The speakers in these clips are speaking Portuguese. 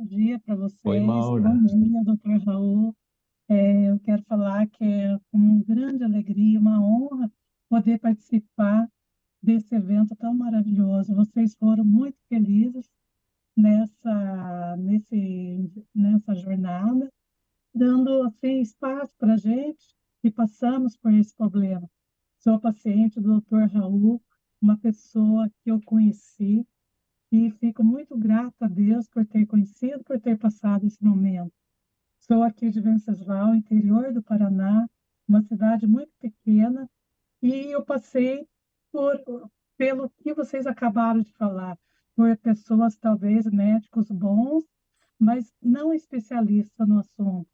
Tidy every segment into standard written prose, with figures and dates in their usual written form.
dia para Oi, vocês. Maura. Bom dia, doutor Raul. Eu quero falar que é com grande alegria, uma honra poder participar desse evento tão maravilhoso. Vocês foram muito felizes nessa jornada, dando assim, espaço para a gente e passamos por esse problema. Sou paciente do doutor Raul, uma pessoa que eu conheci e fico muito grata a Deus por ter conhecido, por ter passado esse momento. Sou aqui de Venceslau, interior do Paraná, uma cidade muito pequena, e eu passei por, pelo que vocês acabaram de falar, por pessoas, talvez médicos bons, mas não especialistas no assunto.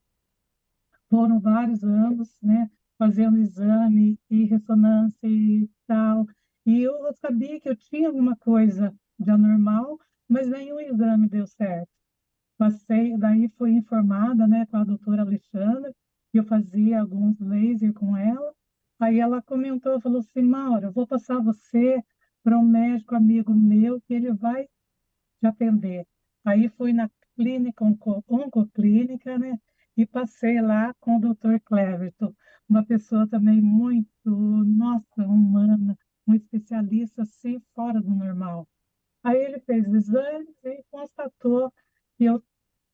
Foram vários anos, né, fazendo exame e ressonância e tal, e eu sabia que eu tinha alguma coisa de anormal, mas nenhum exame deu certo. Passei, daí fui informada, né, com a doutora Alexandra, que eu fazia alguns laser com ela. Aí ela comentou, falou assim, Maura, eu vou passar você para um médico amigo meu que ele vai te atender. Aí fui na clínica, oncoclínica, né, e passei lá com o doutor Cleverton, uma pessoa também muito, nossa, humana, um especialista assim, fora do normal. Aí ele fez exames e constatou que eu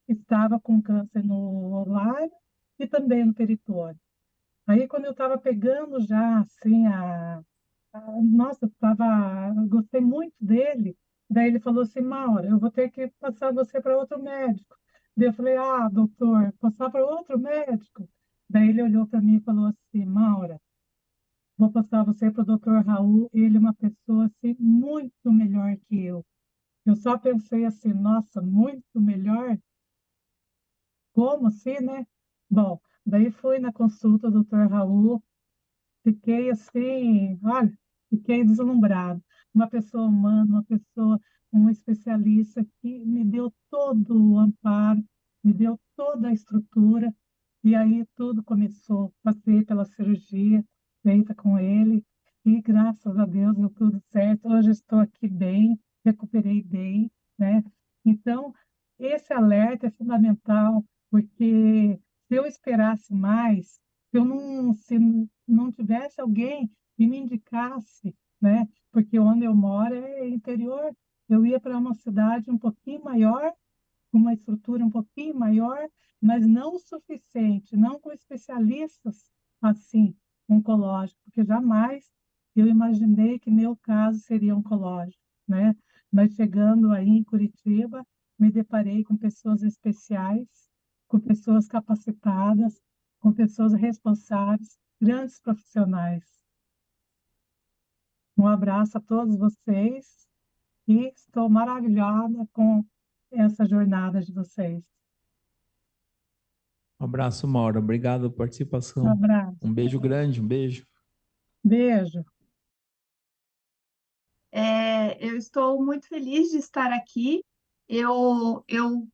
estava com câncer no ovário e também no peritônio. Aí, quando eu estava pegando já, assim, nossa, eu gostei muito dele. Daí ele falou assim, Maura, eu vou ter que passar você para outro médico. Daí eu falei, ah, doutor, passar para outro médico? Daí ele olhou para mim e falou assim, Maura, vou passar você para o doutor Raul, ele é uma pessoa, assim, muito melhor que eu. Eu só pensei assim, nossa, muito melhor? Como assim, né? Bom, daí fui na consulta do Dr. Raul, fiquei assim, olha, fiquei deslumbrado. Uma pessoa humana, uma pessoa, um especialista que me deu todo o amparo, me deu toda a estrutura, e aí tudo começou. Passei pela cirurgia feita com ele, e graças a Deus deu tudo certo. Hoje estou aqui bem, recuperei bem, né? Então, esse alerta é fundamental, porque se eu esperasse mais, se não tivesse alguém que me indicasse, né? Porque onde eu moro é interior, eu ia para uma cidade um pouquinho maior, com uma estrutura um pouquinho maior, mas não o suficiente, não com especialistas assim, oncológicos, porque jamais eu imaginei que meu caso seria oncológico, né? Mas chegando aí em Curitiba, me deparei com pessoas especiais, com pessoas capacitadas, com pessoas responsáveis, grandes profissionais. Um abraço a todos vocês e estou maravilhada com essa jornada de vocês. Um abraço, Maura. Obrigado pela Um participação. abraço. Um beijo grande, um beijo. Beijo. Eu estou muito feliz de estar aqui. Eu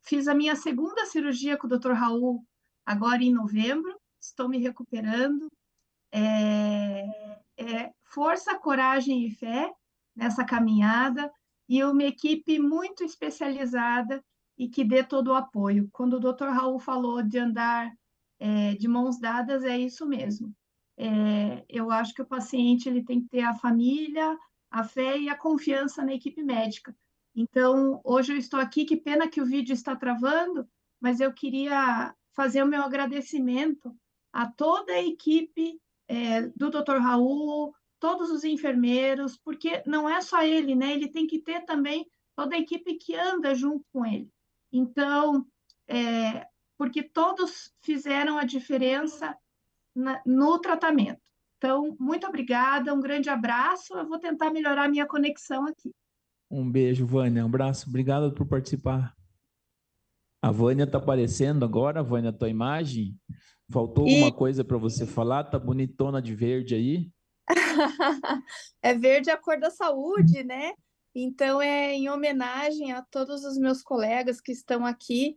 fiz a minha segunda cirurgia com o Dr. Raul agora em novembro. Estou me recuperando. Força, coragem e fé nessa caminhada e uma equipe muito especializada e que dê todo o apoio. Quando o Dr. Raul falou de andar de mãos dadas, é isso mesmo. Eu acho que o paciente ele tem que ter a família, a fé e a confiança na equipe médica. Então, hoje eu estou aqui, que pena que o vídeo está travando, mas eu queria fazer o meu agradecimento a toda a equipe do Dr. Raul, todos os enfermeiros, porque não é só ele, né? Ele tem que ter também toda a equipe que anda junto com ele. Então, porque todos fizeram a diferença no tratamento. Então, muito obrigada, um grande abraço. Eu vou tentar melhorar a minha conexão aqui. Um beijo, Vânia. Um abraço. Obrigado por participar. A Vânia está aparecendo agora, Vânia, a tua imagem. Faltou E alguma coisa para você falar? Tá bonitona de verde aí? é verde a cor da saúde, né? Então é em homenagem a todos os meus colegas que estão aqui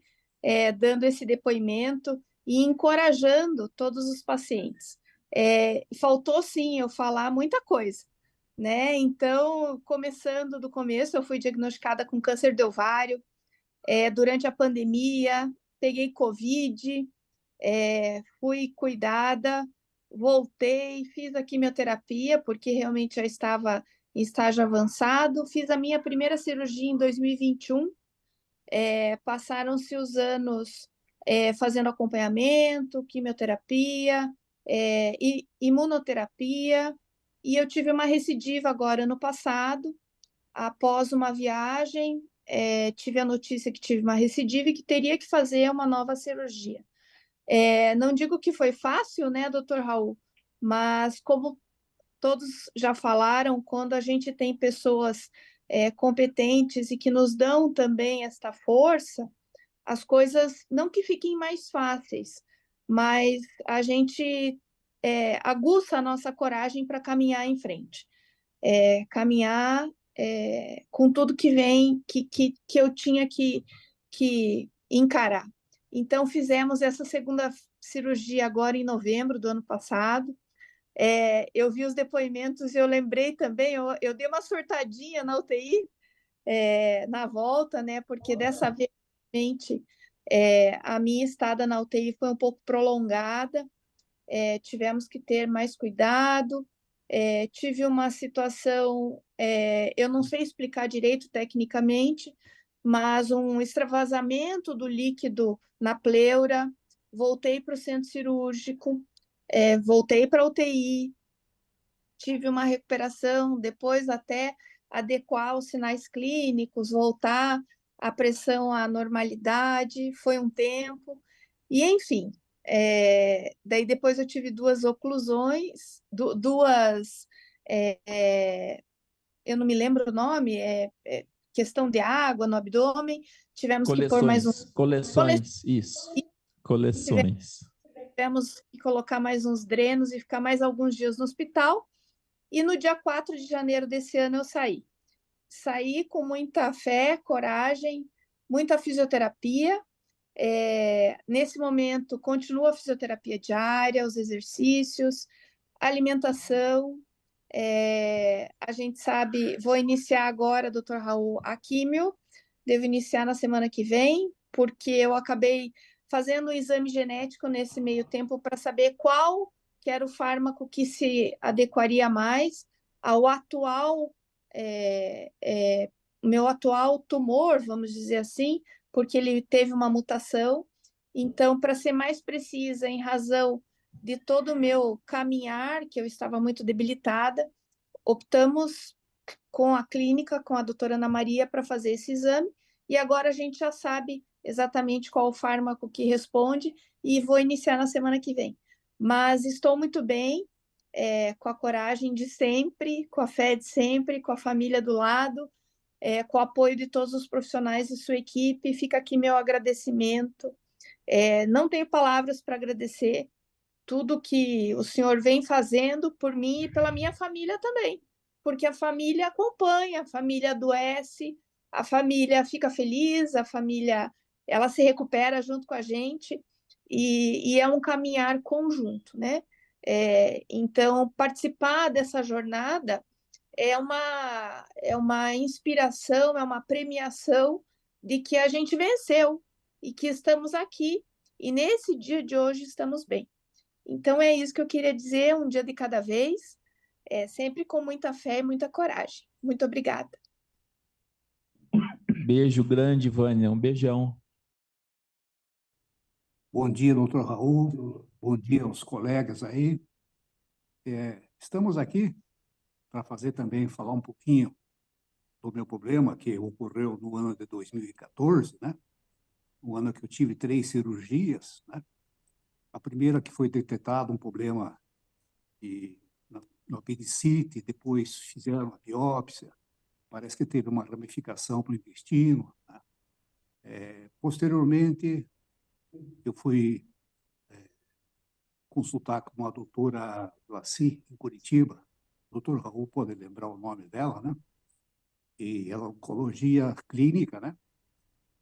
dando esse depoimento e encorajando todos os pacientes. Faltou sim eu falar muita coisa, né? Então, começando do começo, eu fui diagnosticada com câncer de ovário. durante a pandemia, peguei Covid, fui cuidada, voltei, fiz a quimioterapia, porque realmente já estava em estágio avançado, fiz a minha primeira cirurgia em 2021, passaram-se os anos fazendo acompanhamento, quimioterapia, e imunoterapia, e eu tive uma recidiva agora no passado, após uma viagem, tive a notícia que tive uma recidiva e que teria que fazer uma nova cirurgia. Não digo que foi fácil, né, doutor Raul, mas como todos já falaram, quando a gente tem pessoas competentes e que nos dão também esta força, as coisas não que fiquem mais fáceis, mas a gente aguça a nossa coragem para caminhar em frente. Caminhar com tudo que vem, que eu tinha que encarar. Então, fizemos essa segunda cirurgia agora em novembro do ano passado. Eu vi os depoimentos e eu lembrei também, eu dei uma surtadinha na UTI na volta, né? Porque dessa vez, realmente, a minha estada na UTI foi um pouco prolongada, tivemos que ter mais cuidado. Tive uma situação, eu não sei explicar direito tecnicamente, mas um extravasamento do líquido na pleura, voltei para o centro cirúrgico, voltei para a UTI, tive uma recuperação, depois até adequar os sinais clínicos, voltar a pressão à normalidade, foi um tempo, e enfim, daí depois eu tive duas oclusões, duas, eu não me lembro o nome, questão de água no abdômen, tivemos que pôr mais Coleções, isso, coleções. Tivemos que colocar mais uns drenos e ficar mais alguns dias no hospital, e no dia 4 de janeiro desse ano eu saí. Saí com muita fé, coragem, muita fisioterapia. Nesse momento, continua a fisioterapia diária, os exercícios, alimentação. A gente sabe, vou iniciar agora, doutor Raul, a químio. Devo iniciar na semana que vem, porque eu acabei fazendo um exame genético nesse meio tempo para saber qual que era o fármaco que se adequaria mais ao atual, meu atual tumor, vamos dizer assim, porque ele teve uma mutação. Então, para ser mais precisa, em razão de todo o meu caminhar, que eu estava muito debilitada, optamos com a clínica, com a doutora Ana Maria, para fazer esse exame, e agora a gente já sabe exatamente qual o fármaco que responde, e vou iniciar na semana que vem. Mas estou muito bem, com a coragem de sempre, com a fé de sempre, com a família do lado, com o apoio de todos os profissionais e sua equipe. Fica aqui meu agradecimento. Não tenho palavras para agradecer tudo que o senhor vem fazendo por mim e pela minha família também, porque a família acompanha, a família adoece, a família fica feliz, a família ela se recupera junto com a gente, e é um caminhar conjunto, né? Então, participar dessa jornada é uma inspiração, é uma premiação de que a gente venceu e que estamos aqui, e nesse dia de hoje estamos bem. Então é isso que eu queria dizer, um dia de cada vez, sempre com muita fé e muita coragem. Muito obrigada. Beijo grande, Vânia, um beijão. Bom dia, doutor Raul. Bom dia aos colegas aí. Estamos aqui para falar um pouquinho do meu problema que ocorreu no ano de 2014, né? No ano que eu tive 3 cirurgias, né? A primeira que foi detectado um problema no apendicite, depois fizeram a biópsia, parece que teve uma ramificação para o intestino, né? Posteriormente, eu fui consultar com a doutora Laci, em Curitiba. O doutor Raul pode lembrar o nome dela, né? E ela é oncologia clínica, né?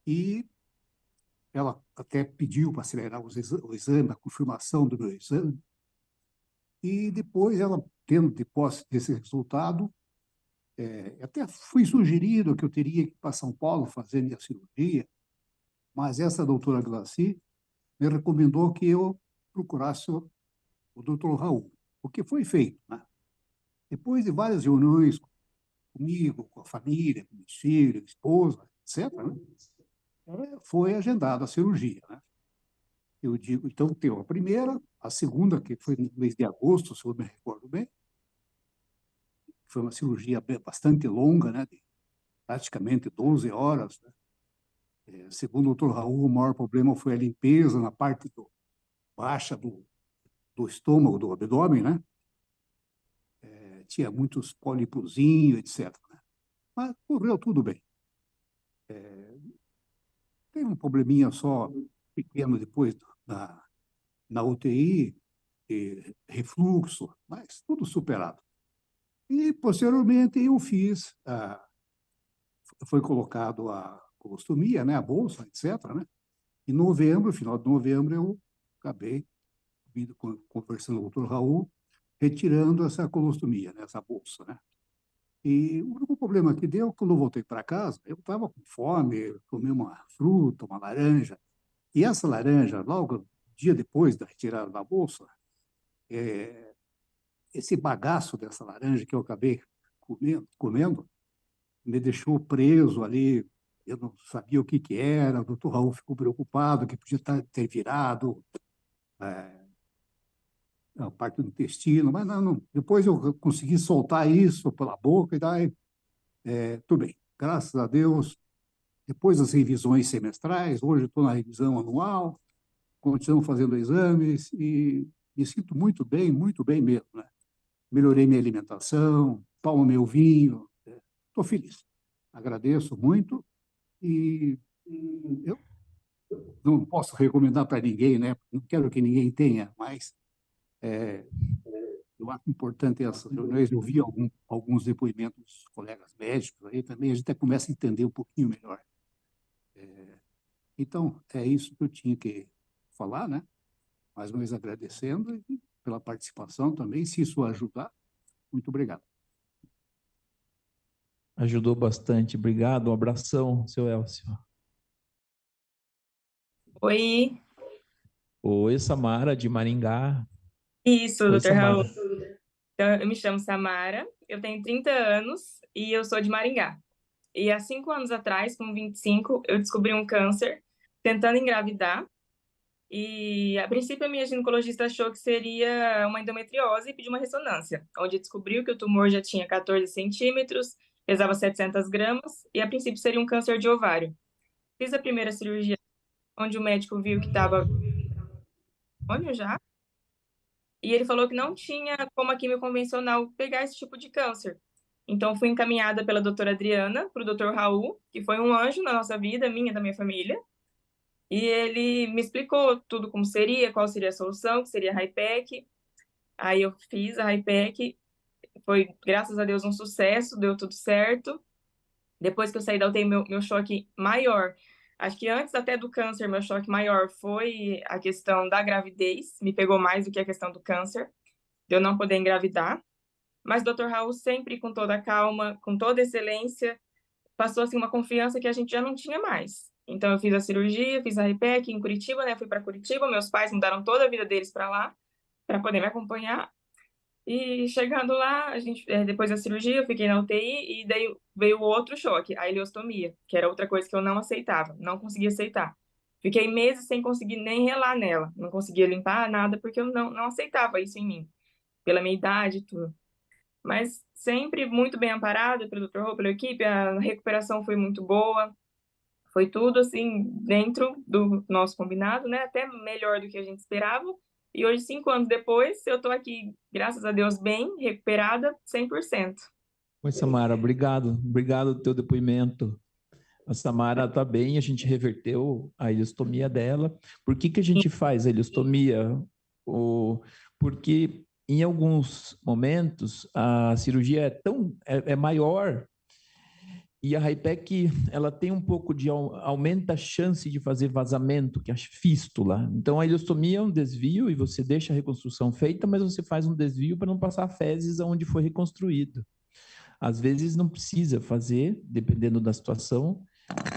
E ela até pediu para acelerar o exame, a confirmação do meu exame. E depois ela, tendo de posse desse resultado, até foi sugerido que eu teria que ir para São Paulo fazer minha cirurgia, Mas essa doutora Glaci me recomendou que eu procurasse o doutor Raul, o que foi feito, né? Depois de várias reuniões comigo, com a família, com meus filhos, esposa, etc., né? Foi agendada a cirurgia, né? Eu digo, então, teve a primeira, a segunda, que foi no mês de agosto, se eu me recordo bem, foi uma cirurgia bastante longa, né? De praticamente 12 horas, né? Segundo o doutor Raul, o maior problema foi a limpeza na parte baixa do estômago, do abdômen, né? Tinha muitos pólipozinhos, etc., né? Mas correu tudo bem. Teve um probleminha só pequeno depois na UTI, refluxo, mas tudo superado. E, posteriormente, eu fiz, foi colocado a colostomia, né, a bolsa, etc., né? Em novembro, final de novembro, eu acabei conversando com o doutor Raul, retirando essa colostomia, né, essa bolsa, né? E o único problema que deu, quando eu voltei para casa, eu estava com fome, comi uma fruta, uma laranja, e essa laranja, logo dia depois da retirada da bolsa, esse bagaço dessa laranja que eu acabei comendo me deixou preso ali, eu não sabia o que que era, o doutor Raul ficou preocupado que podia ter virado a parte do intestino, mas não. Depois eu consegui soltar isso pela boca e daí, tudo bem. Graças a Deus, depois das revisões semestrais, hoje estou na revisão anual, continuo fazendo exames e me sinto muito bem mesmo, né? Melhorei minha alimentação, tomo meu vinho, estou feliz. Agradeço muito e eu não posso recomendar para ninguém, né? Não quero que ninguém tenha, mas eu acho importante essas reuniões. Eu vi alguns depoimentos dos colegas médicos aí também, a gente até começa a entender um pouquinho melhor. Então, é isso que eu tinha que falar, né? Mais uma vez agradecendo pela participação também. Se isso ajudar, muito obrigado. Ajudou bastante. Obrigado. Um abração, seu Elcio. Oi, Oi, Samara, de Maringá. isso, Oi, doutor Raul. Samara. Então, eu me chamo Samara, eu tenho 30 anos e eu sou de Maringá. E há 5 anos atrás, com 25, eu descobri um câncer tentando engravidar. E, a princípio, a minha ginecologista achou que seria uma endometriose e pediu uma ressonância, onde descobriu que o tumor já tinha 14 centímetros, pesava 700 gramas e, a princípio, seria um câncer de ovário. Fiz a primeira cirurgia, onde o médico viu que estava já, e ele falou que não tinha como a quimio convencional pegar esse tipo de câncer. Então, fui encaminhada pela doutora Adriana para o doutor Raul, que foi um anjo na nossa vida, minha e da minha família. E ele me explicou tudo como seria, qual seria a solução, que seria a HIPEC. Aí eu fiz a HIPEC, foi, graças a Deus, um sucesso, deu tudo certo. Depois que eu saí da UTI, meu choque maior, acho que antes até do câncer, meu choque maior foi a questão da gravidez, me pegou mais do que a questão do câncer, de eu não poder engravidar. Mas o Dr. Raul sempre com toda a calma, com toda a excelência, passou assim uma confiança que a gente já não tinha mais. Então eu fiz a cirurgia, fiz a HIPEC em Curitiba, né? Fui para Curitiba, meus pais mudaram toda a vida deles para lá, para poder me acompanhar. E chegando lá, a gente depois da cirurgia, eu fiquei na UTI e daí veio o outro choque, a ileostomia, que era outra coisa que eu não aceitava, não conseguia aceitar. Fiquei meses sem conseguir nem relar nela, não conseguia limpar nada porque eu não aceitava isso em mim, pela minha idade e tudo. Mas sempre muito bem amparada pelo Dr. Rô, pela equipe, a recuperação foi muito boa, foi tudo assim, dentro do nosso combinado, né? Até melhor do que a gente esperava. E hoje, 5 anos depois, eu estou aqui, graças a Deus, bem, recuperada, 100%. Oi, Samara, obrigado. Obrigado pelo teu depoimento. A Samara está bem, a gente reverteu a ileostomia dela. Por que a gente faz a ileostomia? Porque em alguns momentos a cirurgia é maior e a HIPEC ela tem um pouco de aumenta a chance de fazer vazamento, que é a fístula. Então a ileostomia é um desvio e você deixa a reconstrução feita, mas você faz um desvio para não passar fezes aonde foi reconstruído. Às vezes não precisa fazer, dependendo da situação,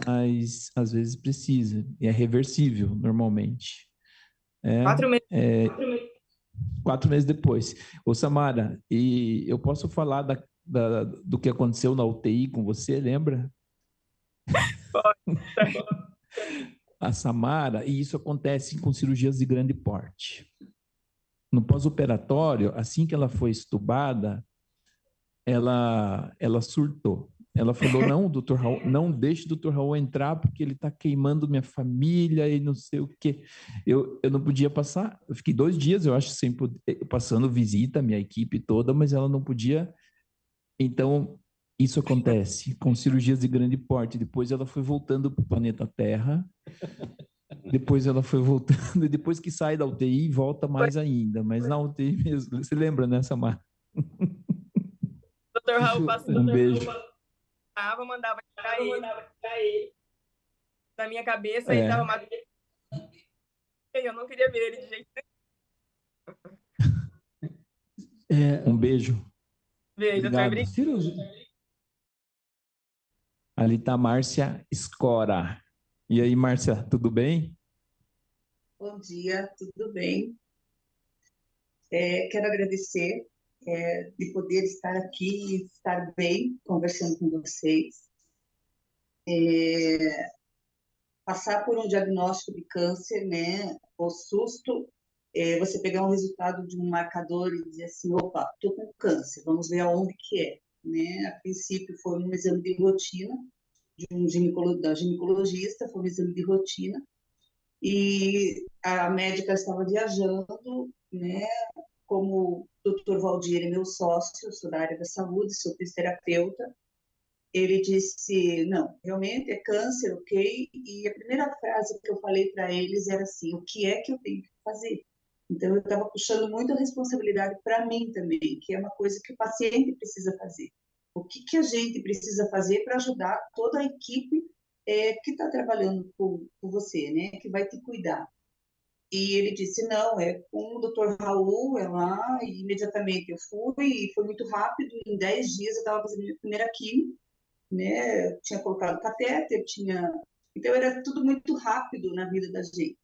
mas às vezes precisa, e é reversível normalmente. 4 meses. 4 meses depois. Ô, Samara, e eu posso falar do que aconteceu na UTI com você, lembra? A Samara, e isso acontece com cirurgias de grande porte. No pós-operatório, assim que ela foi estubada, ela surtou. Ela falou, não, doutor Raul, não deixe o doutor Raul entrar porque ele está queimando minha família e não sei o quê. Eu não podia passar, eu fiquei 2 dias, eu acho, sem poder, passando visita, minha equipe toda, mas ela não podia. Então, isso acontece com cirurgias de grande porte. Depois ela foi voltando para o planeta Terra, depois ela foi voltando, e depois que sai da UTI, volta mais ainda, mas na UTI mesmo. Você lembra, né, Samara? Doutor Raul passou, Um beijo. mandava tirar ele na minha cabeça, ele É. tava matando. Eu não queria ver ele de jeito nenhum. Um beijo. Beijo, Obrigado. doutor. Ali está a Márcia Scora. E aí, Márcia, tudo bem? Bom dia, tudo bem? Quero agradecer de poder estar aqui e estar bem conversando com vocês. Passar por um diagnóstico de câncer, né? O susto, você pegar um resultado de um marcador e dizer assim, opa, estou com câncer, vamos ver aonde que é, né? A princípio foi um exame de rotina da ginecologista, foi um exame de rotina, e a médica estava viajando, né? Como o Dr. Valdir é meu sócio, eu sou da área da saúde, sou fisioterapeuta, ele disse, não, realmente é câncer, ok? E a primeira frase que eu falei para eles era assim, o que é que eu tenho que fazer? Então, eu estava puxando muito a responsabilidade para mim também, que é uma coisa que o paciente precisa fazer. O que a gente precisa fazer para ajudar toda a equipe que está trabalhando com você, né? Que vai te cuidar. E ele disse, não, é com o Dr. Raul, é lá, e imediatamente eu fui, e foi muito rápido, em 10 dias eu estava fazendo minha primeira quimio, né? Eu tinha colocado catéter, então era tudo muito rápido na vida da gente.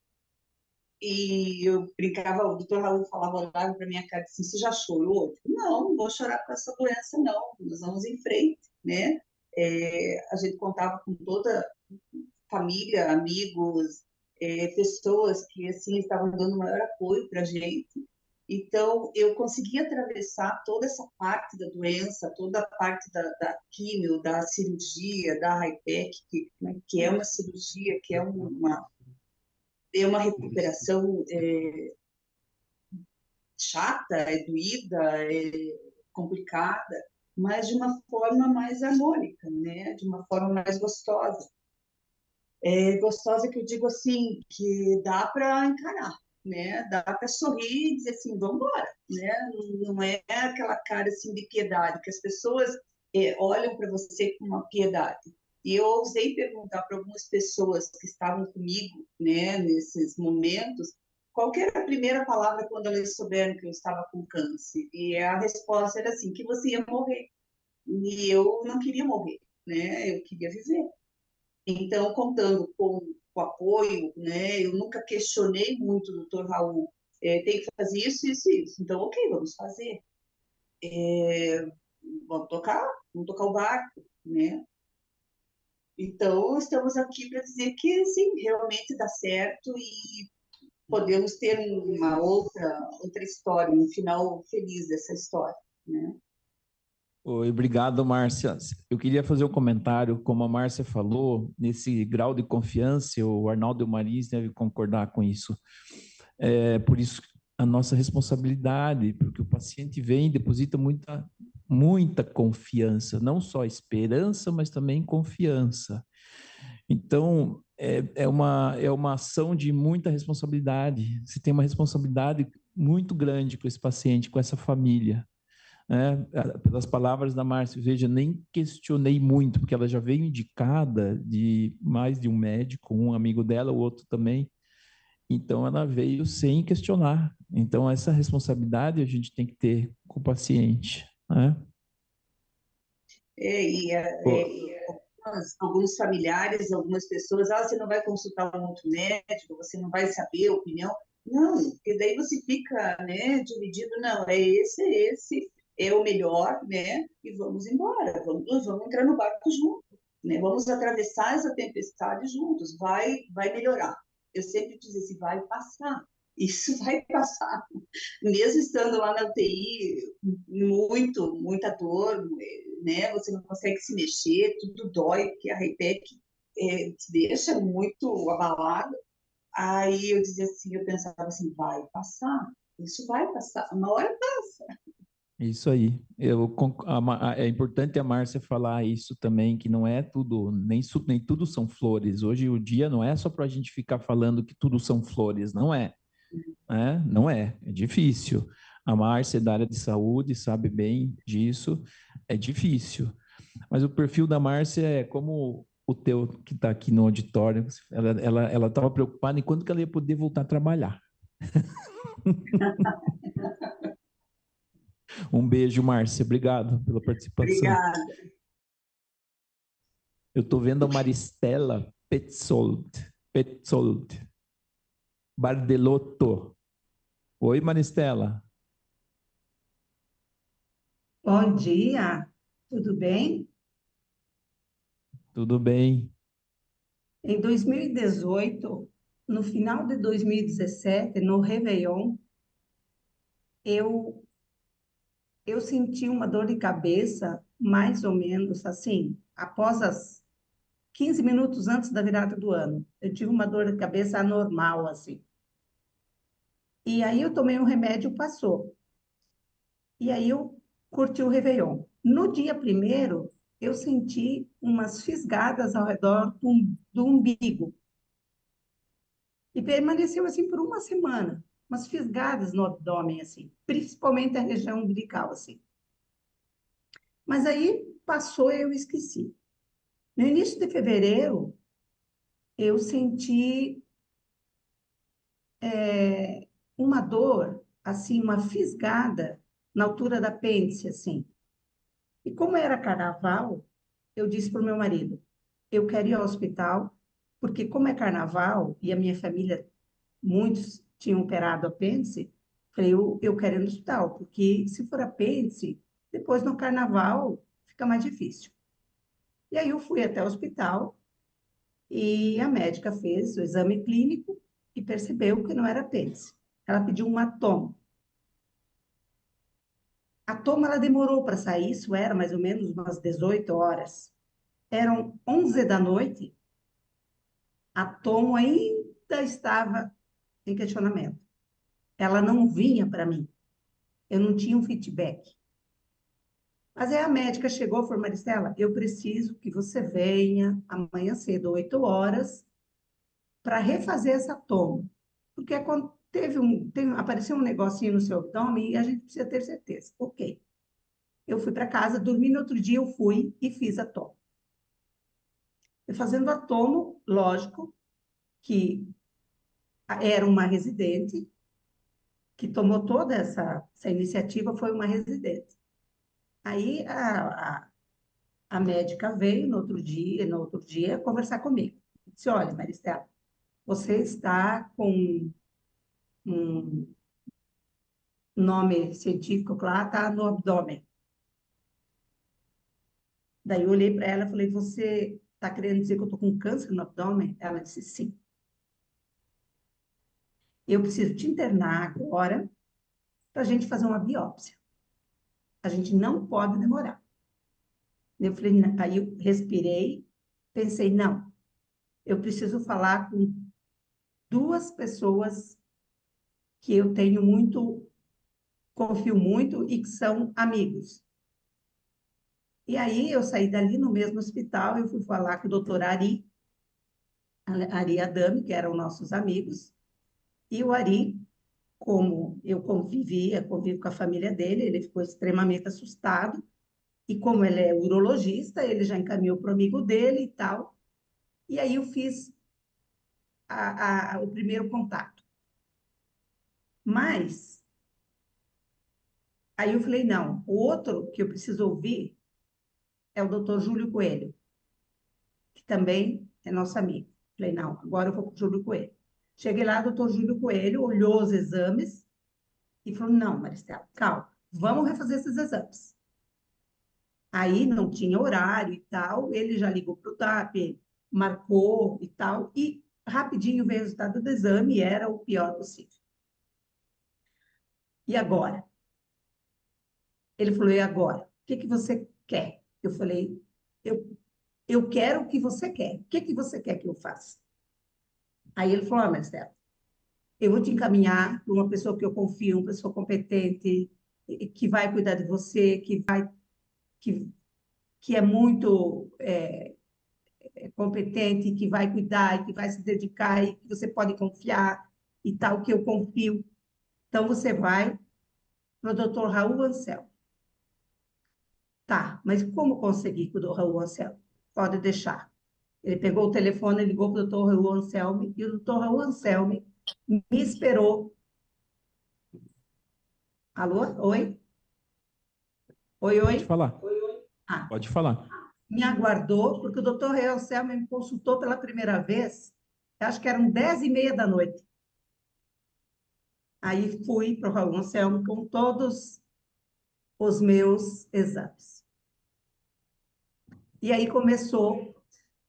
E eu brincava, o Dr. Raul olhava para minha cara assim, você já chorou? Não, não vou chorar com essa doença, não, nós vamos em frente, né? A gente contava com toda família, amigos, pessoas que assim estavam dando maior apoio para a gente. Então, eu consegui atravessar toda essa parte da doença, toda a parte da quimio, da cirurgia, da HIPEC, que é uma cirurgia, que é uma recuperação chata, é doída, é complicada, mas de uma forma mais harmônica, né? De uma forma mais gostosa. Gostosa que eu digo assim, que dá para encarar, né? Dá para sorrir e dizer assim, vamos embora, né? Não é aquela cara assim de piedade, que as pessoas olham para você com uma piedade. E eu ousei perguntar para algumas pessoas que estavam comigo, né, nesses momentos, qual que era a primeira palavra quando elas souberam que eu estava com câncer? E a resposta era assim, que você ia morrer. E eu não queria morrer, né? Eu queria viver. Então, contando com o apoio, né? Eu nunca questionei muito o doutor Raul. Tem que fazer isso, isso, isso. Então, ok, vamos fazer. Vamos tocar o barco, né? Então, estamos aqui para dizer que, sim, realmente dá certo e podemos ter uma outra história, um final feliz dessa história, né? Oi, obrigado, Márcia. Eu queria fazer um comentário, como a Márcia falou, nesse grau de confiança, o Arnaldo e o Maris devem concordar com isso. Por isso, a nossa responsabilidade, porque o paciente vem e deposita muita confiança, não só esperança, mas também confiança. Então, é uma ação de muita responsabilidade. Você tem uma responsabilidade muito grande com esse paciente, com essa família. Pelas palavras da Márcia, veja, nem questionei muito, porque ela já veio indicada de mais de um médico, um amigo dela, o outro também. Então, ela veio sem questionar. Então, essa responsabilidade a gente tem que ter com o paciente, né? E alguns familiares, algumas pessoas, você não vai consultar um outro médico, você não vai saber a opinião. Não, porque daí você fica, né, dividido, não, esse é o melhor, né, e vamos embora, vamos entrar no barco junto, né, vamos atravessar essa tempestade juntos, vai melhorar. Eu sempre dizia assim, vai passar, isso vai passar. Mesmo estando lá na UTI, muita dor, né? Você não consegue se mexer, tudo dói, porque a Reitec te deixa muito abalada. Aí eu dizia assim, eu pensava assim, vai passar, isso vai passar, uma hora passa. Isso aí. É importante a Márcia falar isso também, que não é tudo, nem tudo são flores. Hoje o dia não é só para a gente ficar falando que tudo são flores, não é. Não é difícil. A Márcia é da área de saúde, sabe bem disso, é difícil. Mas o perfil da Márcia é como o teu que está aqui no auditório. Ela estava preocupada em quando que ela ia poder voltar a trabalhar. Um beijo, Márcia. Obrigado pela participação. Obrigada. Eu estou vendo a Maristela Petzold Bardelotto. Oi, Maristela. Bom dia, tudo bem? Tudo bem? Em 2018, no final de 2017, no Réveillon, eu, eu senti uma dor de cabeça, mais ou menos assim, após as 15 minutos antes da virada do ano. Eu tive uma dor de cabeça anormal, assim. E aí eu tomei um remédio, passou. E aí eu curti o Réveillon. No dia primeiro, eu senti umas fisgadas ao redor do umbigo. E permaneceu assim por uma semana, umas fisgadas no abdômen, assim, principalmente a região umbilical, assim. Mas aí passou e eu esqueci. No início de fevereiro, eu senti uma dor, assim, uma fisgada na altura da apêndice, assim. E como era carnaval, eu disse para o meu marido, eu quero ir ao hospital, porque como é carnaval e a minha família, muitos tinham operado apêndice, falei, eu quero ir no hospital, porque se for apêndice, depois no carnaval fica mais difícil. E aí eu fui até o hospital e a médica fez o exame clínico e percebeu que não era apêndice. Ela pediu uma toma. A toma ela demorou para sair, isso era mais ou menos umas 18 horas. Eram 11 da noite, a toma ainda estava em questionamento. Ela não vinha para mim. Eu não tinha um feedback. Mas aí a médica chegou e falou, Maristela, eu preciso que você venha amanhã cedo, 8 horas, para refazer essa toma. Porque quando apareceu um negocinho no seu abdômen e a gente precisa ter certeza. Ok. Eu fui para casa, dormi no outro dia, eu fui e fiz a toma. E fazendo a toma, lógico que era uma residente que tomou toda essa iniciativa, foi uma residente. Aí a médica veio no outro dia conversar comigo. Disse, olha, Maristela, você está com um nome científico lá, está no abdômen. Daí eu olhei para ela e falei, você está querendo dizer que eu estou com câncer no abdômen? Ela disse, sim. Eu preciso te internar agora para a gente fazer uma biópsia. A gente não pode demorar. Eu falei, aí eu respirei, pensei, não, eu preciso falar com duas pessoas que eu tenho muito, confio muito e que são amigos. E aí eu saí dali no mesmo hospital, eu fui falar com o doutor Ari Adami, que eram nossos amigos, e o Ari, como eu convivo com a família dele, ele ficou extremamente assustado, e como ele é urologista, ele já encaminhou para o amigo dele e tal, e aí eu fiz o primeiro contato. Mas, aí eu falei, não, o outro que eu preciso ouvir é o doutor Júlio Coelho. também é nosso amigo. Falei, não, agora eu vou com o Júlio Coelho. Cheguei lá, doutor Júlio Coelho olhou os exames e falou, não, Maristela, calma, vamos refazer esses exames. Aí não tinha horário e tal, ele já ligou para o TAP, marcou e tal, e rapidinho veio o resultado do exame e era o pior possível. E agora? Ele falou, e agora? O que que você quer? Eu falei, eu quero o que você quer. O que que você quer que eu faça? Aí ele falou, Marcelo, eu vou te encaminhar para uma pessoa que eu confio, uma pessoa competente, que vai cuidar de você, que, que é muito competente, que vai cuidar, e que vai se dedicar, e que você pode confiar, e tal, que eu confio. Então, você vai para o doutor Raul Anselmo. Tá, mas como conseguir com o doutor Raul Anselmo? Pode deixar. Ele pegou o telefone, ligou para o doutor Raul Anselmo, e o doutor Raul Anselmo me esperou. Alô? Oi? Oi, Pode oi? falar, Ah, pode falar. me aguardou, porque o doutor Raul Anselmo me consultou pela primeira vez, acho que eram 10h30 da noite. Aí fui para o Raul Anselmo com todos os meus exames. E aí começou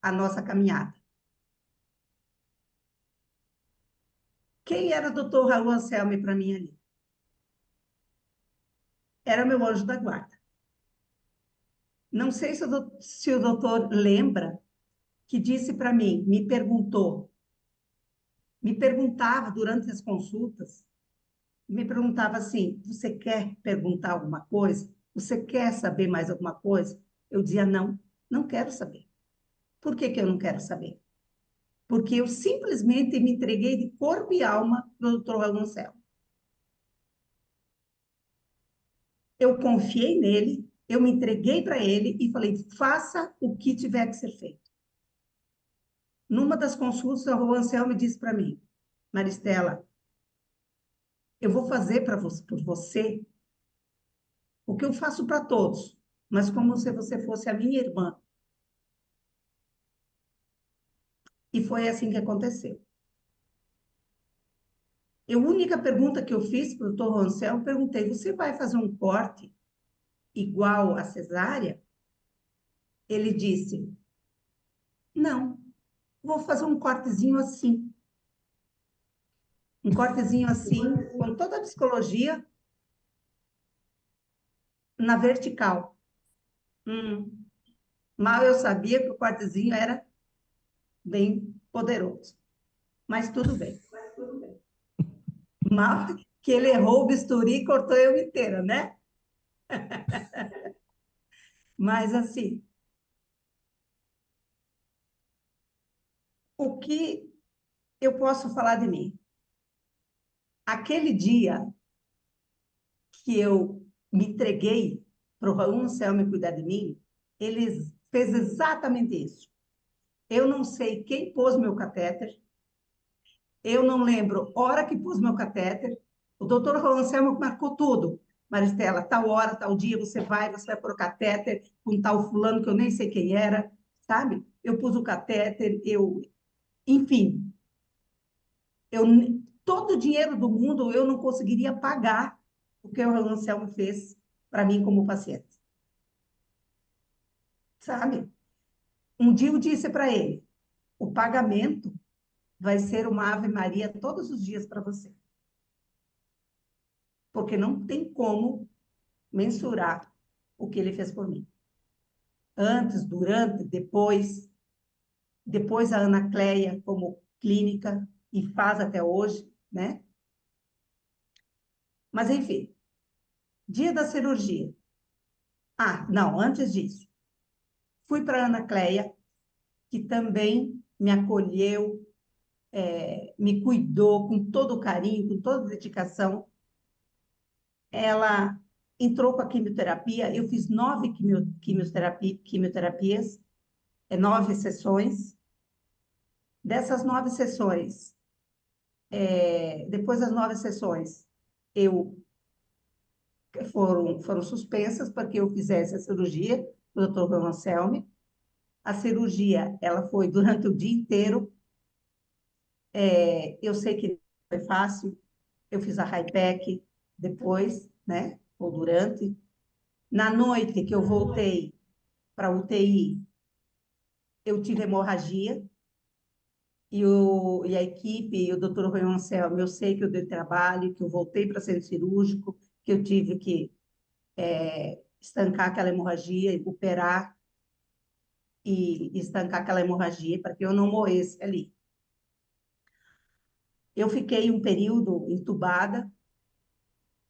a nossa caminhada. Quem era o doutor Raul Anselmo para mim ali? Era meu anjo da guarda. Não sei se o doutor lembra que disse para mim, me perguntava durante as consultas, me perguntava assim, você quer perguntar alguma coisa? Você quer saber mais alguma coisa? Eu dizia, não, não quero saber. Por que que eu não quero saber? Porque eu simplesmente me entreguei de corpo e alma para o doutor Raul Anselmo. Eu confiei nele, eu me entreguei para ele e falei, faça o que tiver que ser feito. Numa das consultas, o Raul Anselmo disse para mim, Maristela, eu vou fazer por você o que eu faço para todos, mas como se você fosse a minha irmã. E foi assim que aconteceu. A única pergunta que eu fiz para o doutor Anselmo, perguntei, você vai fazer um corte igual a cesárea? Ele disse, não, vou fazer um cortezinho assim. Um cortezinho assim, com toda a psicologia na vertical. Mal eu sabia que o cortezinho era bem poderoso. Mas tudo bem. Mal que ele errou o bisturi e cortou eu inteira, né? Mas assim, o que eu posso falar de mim? Aquele dia que eu me entreguei para o Raul Anselmo cuidar de mim, ele fez exatamente isso. Eu não sei quem pôs meu catéter, eu não lembro a hora que pôs meu catéter, o doutor Raul Anselmo marcou tudo. Maristela, tal hora, tal dia, você vai pôr o catéter com tal fulano que eu nem sei quem era, sabe? Eu pus o catéter, enfim, eu, todo o dinheiro do mundo eu não conseguiria pagar o que o Anselmo fez para mim como paciente. Sabe? Um dia eu disse para ele, o pagamento vai ser uma Ave Maria todos os dias para você. Porque não tem como mensurar o que ele fez por mim. Antes, durante, depois a Ana Cleia como clínica, e faz até hoje, né? Mas, enfim, dia da cirurgia. Ah, não, antes disso. Fui para a Ana Cleia, que também me acolheu, me cuidou com todo carinho, com toda dedicação. Ela entrou com a quimioterapia, eu fiz 9 quimioterapias, 9 sessões. Dessas 9 sessões, depois das 9 sessões, foram suspensas para que eu fizesse a cirurgia, o doutor Anselmo. A cirurgia, ela foi durante o dia inteiro. Eu sei que não foi fácil. Eu fiz a HIPEC depois, né? Ou durante. Na noite que eu voltei para a UTI, eu tive hemorragia. E a equipe, e o doutor Rui Anselmo, eu sei que eu dei trabalho, que eu voltei para ser cirúrgico, que eu tive que estancar aquela hemorragia, operar e estancar aquela hemorragia para que eu não morresse ali. Eu fiquei um período entubada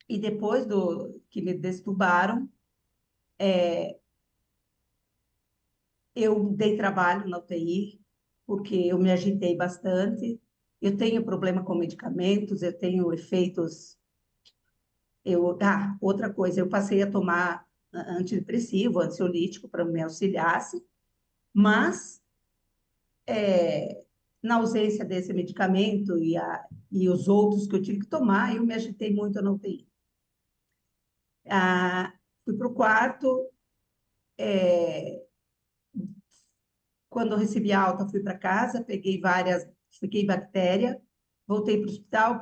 e depois do que me destubaram, eu dei trabalho na UTI, porque eu me agitei bastante. Eu tenho problema com medicamentos, eu tenho efeitos. Outra coisa, eu passei a tomar antidepressivo, ansiolítico para me auxiliasse, mas na ausência desse medicamento e os outros que eu tive que tomar, eu me agitei muito na UTI. Fui para o quarto, quando eu recebi alta, fui para casa, fiquei bactéria, voltei para o hospital,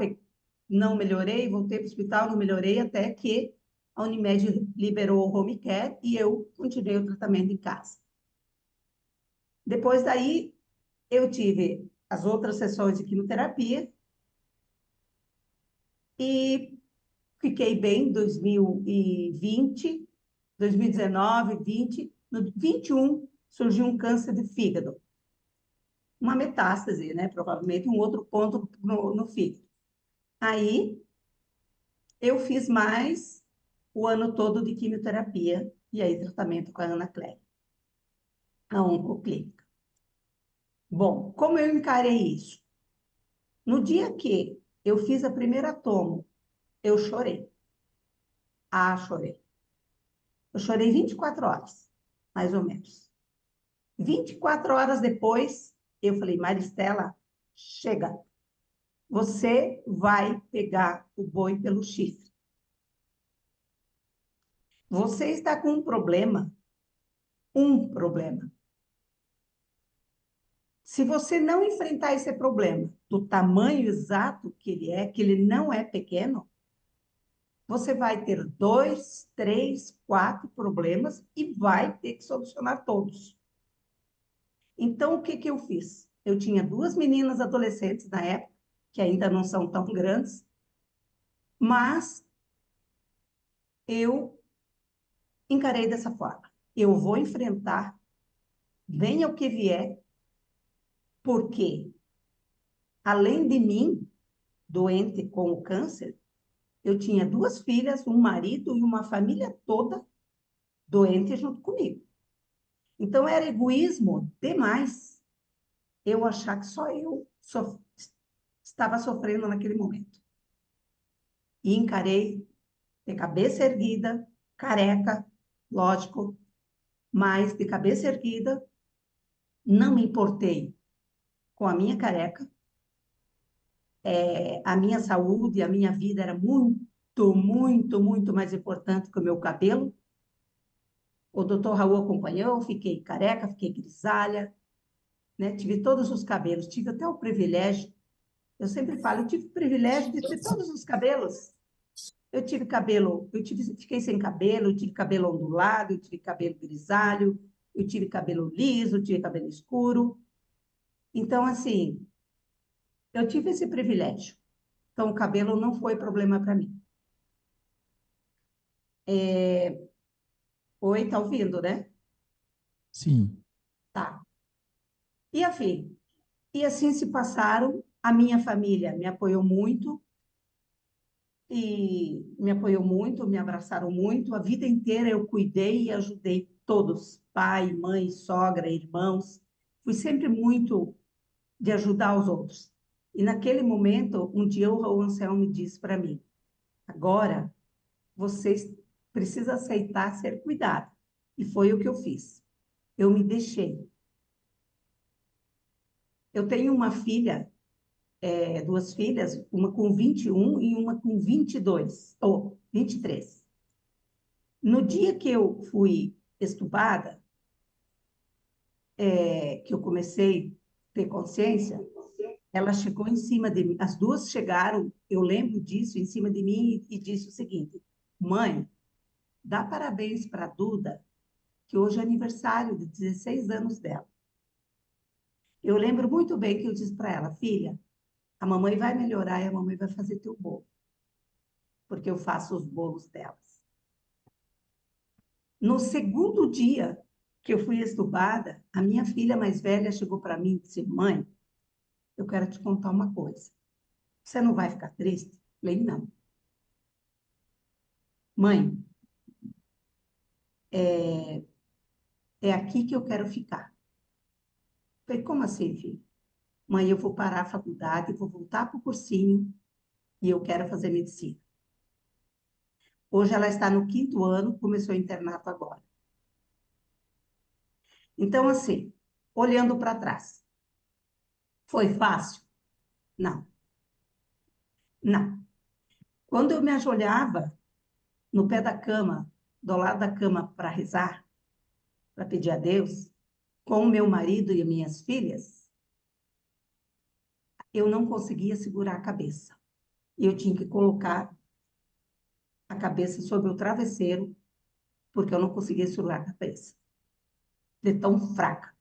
não melhorei, voltei para o hospital, não melhorei, até que a Unimed liberou o home care e eu continuei o tratamento em casa. Depois daí, eu tive as outras sessões de quimioterapia e fiquei bem em 2020, 2019, 20. No 21, surgiu um câncer de fígado. Uma metástase, né? Provavelmente um outro ponto no fígado. Aí, eu fiz mais o ano todo de quimioterapia e aí tratamento com a Ana Clélia, na Oncoclínica. Bom, como eu encarei isso? No dia que eu fiz a primeira tomo, eu chorei. Chorei. Eu chorei 24 horas, mais ou menos. 24 horas depois, eu falei, Maristela, chega. Você vai pegar o boi pelo chifre. Você está com um problema. Um problema. Se você não enfrentar esse problema do tamanho exato que ele é, que ele não é pequeno, você vai ter 2, 3, 4 problemas e vai ter que solucionar todos. Então, o que que eu fiz? Eu tinha 2 meninas adolescentes na época, que ainda não são tão grandes, mas eu encarei dessa forma. Eu vou enfrentar, venha o que vier, porque, além de mim, doente com o câncer, eu tinha 2 filhas, um marido e uma família toda doente junto comigo. Então, era egoísmo demais eu achar que só eu estava sofrendo naquele momento. E encarei de cabeça erguida, careca, lógico, mas de cabeça erguida, não me importei com a minha careca. A minha saúde, a minha vida era muito, muito, muito mais importante que o meu cabelo. O doutor Raul acompanhou, fiquei careca, fiquei grisalha, né? Tive todos os cabelos, tive até o privilégio, eu sempre falo, eu tive o privilégio de ter todos os cabelos. Eu tive cabelo, fiquei sem cabelo, eu tive cabelo ondulado, eu tive cabelo grisalho, eu tive cabelo liso, eu tive cabelo escuro. Então, assim, eu tive esse privilégio. Então, o cabelo não foi problema para mim. Oi, tá ouvindo, né? Sim. Tá. E afim. E assim se passaram. A minha família me apoiou muito, me abraçaram muito. A vida inteira eu cuidei e ajudei todos, pai, mãe, sogra, irmãos. Fui sempre muito de ajudar os outros. E naquele momento, um dia o Raul Anselmo me disse para mim, agora você precisa aceitar ser cuidado. E foi o que eu fiz. Eu me deixei. Eu tenho uma filha, 2 filhas, uma com 21 e uma com 22, ou 23. No dia que eu fui estupada, que eu comecei a ter consciência, ela chegou em cima de mim, as duas chegaram, eu lembro disso, em cima de mim e disse o seguinte: mãe, dá parabéns para a Duda, que hoje é aniversário de 16 anos dela. Eu lembro muito bem que eu disse para ela: filha, a mamãe vai melhorar e a mamãe vai fazer teu bolo, porque eu faço os bolos delas. No segundo dia que eu fui estubada, a minha filha mais velha chegou para mim e disse: mãe, eu quero te contar uma coisa. Você não vai ficar triste? Eu falei: não. Mãe, é aqui que eu quero ficar. Eu falei: como assim, filho? Mãe, eu vou parar a faculdade, vou voltar para o cursinho e eu quero fazer medicina. Hoje ela está no 5º ano, começou o internato agora. Então, assim, olhando para trás, foi fácil? Não, não. Quando eu me ajoelhava no pé da cama, do lado da cama para rezar, para pedir a Deus, com o meu marido e as minhas filhas, eu não conseguia segurar a cabeça. Eu tinha que colocar a cabeça sobre o travesseiro, porque eu não conseguia segurar a cabeça, de tão fraca.